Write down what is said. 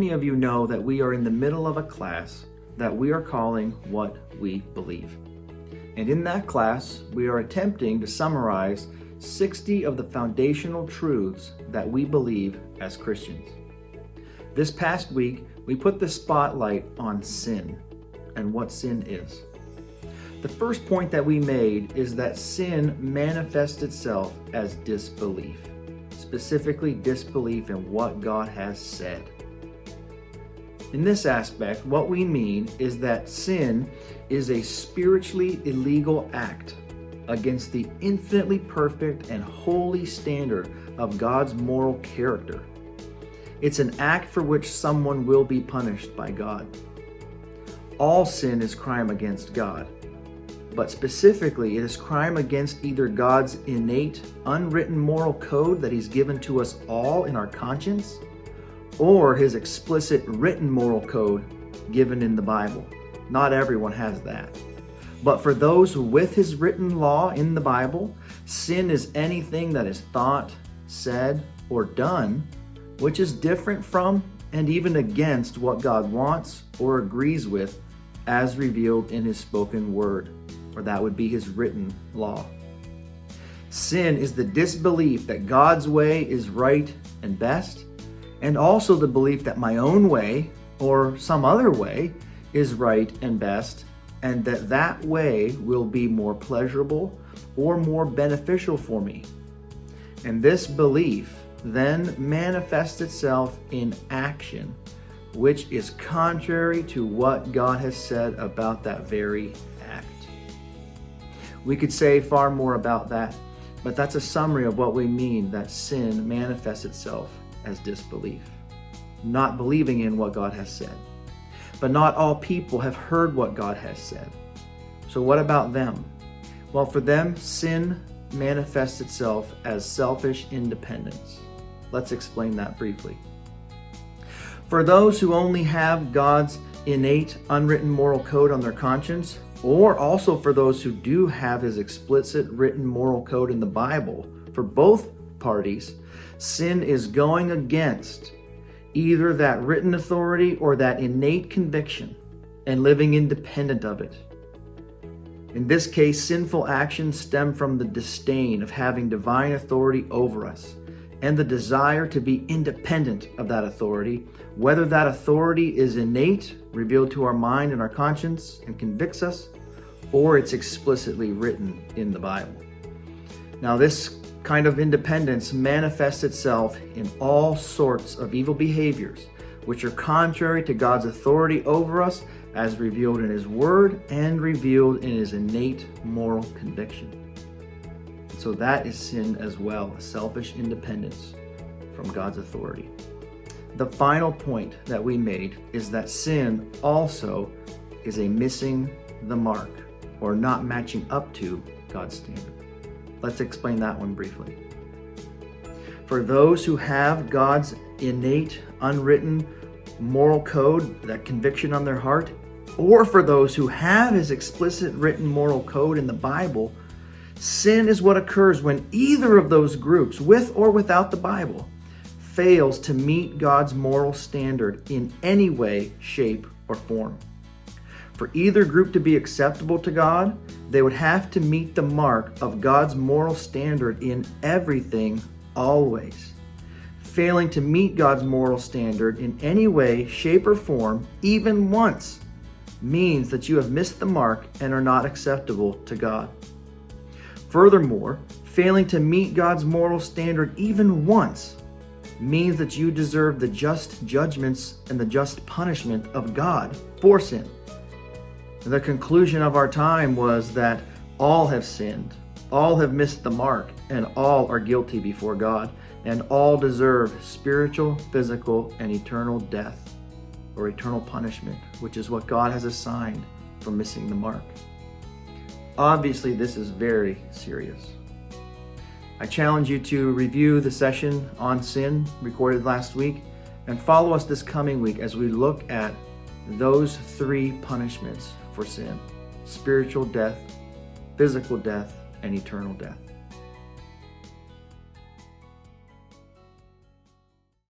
many of you know that we are in the middle of a class that we are calling What We Believe? And in that class, we are attempting to summarize 60 of the foundational truths that we believe as Christians. This past week, we put the spotlight on sin and what sin is. The first point that we made is that sin manifests itself as disbelief, specifically disbelief in what God has said. In this aspect, what we mean is that sin is a spiritually illegal act against the infinitely perfect and holy standard of God's moral character. It's an act for which someone will be punished by God. All sin is crime against God, but specifically it is crime against either God's innate, unwritten moral code that He's given to us all in our conscience, or His explicit written moral code given in the Bible. Not everyone has that. But for those with His written law in the Bible, sin is anything that is thought, said, or done, which is different from and even against what God wants or agrees with as revealed in His spoken word, or that would be His written law. Sin is the disbelief that God's way is right and best, and also the belief that my own way or some other way is right and best, and that way will be more pleasurable or more beneficial for me. And this belief then manifests itself in action, which is contrary to what God has said about that very act. We could say far more about that, but that's a summary of what we mean that sin manifests itself as disbelief, not believing in what God has said. But not all people have heard what God has said. So what about them? Well, for them, sin manifests itself as selfish independence. Let's explain that briefly. For those who only have God's innate, unwritten moral code on their conscience, or also for those who do have His explicit written moral code in the Bible, for both parties, sin is going against either that written authority or that innate conviction and living independent of it. In this case, sinful actions stem from the disdain of having divine authority over us and the desire to be independent of that authority, whether that authority is innate, revealed to our mind and our conscience and convicts us, or it's explicitly written in the Bible. Now, this kind of independence manifests itself in all sorts of evil behaviors, which are contrary to God's authority over us as revealed in His Word and revealed in His innate moral conviction. So that is sin as well, a selfish independence from God's authority. The final point that we made is that sin also is a missing the mark, or not matching up to God's standard. Let's explain that one briefly. For those who have God's innate, unwritten moral code, that conviction on their heart, or for those who have His explicit written moral code in the Bible, sin is what occurs when either of those groups, with or without the Bible, fails to meet God's moral standard in any way, shape, or form. For either group to be acceptable to God, they would have to meet the mark of God's moral standard in everything, always. Failing to meet God's moral standard in any way, shape, or form, even once, means that you have missed the mark and are not acceptable to God. Furthermore, failing to meet God's moral standard even once means that you deserve the just judgments and the just punishment of God for sin. The conclusion of our time was that all have sinned, all have missed the mark, and all are guilty before God, and all deserve spiritual, physical, and eternal death, or eternal punishment, which is what God has assigned for missing the mark. Obviously, this is very serious. I challenge you to review the session on sin recorded last week and follow us this coming week as we look at those three punishments for sin: spiritual death, physical death, and eternal death.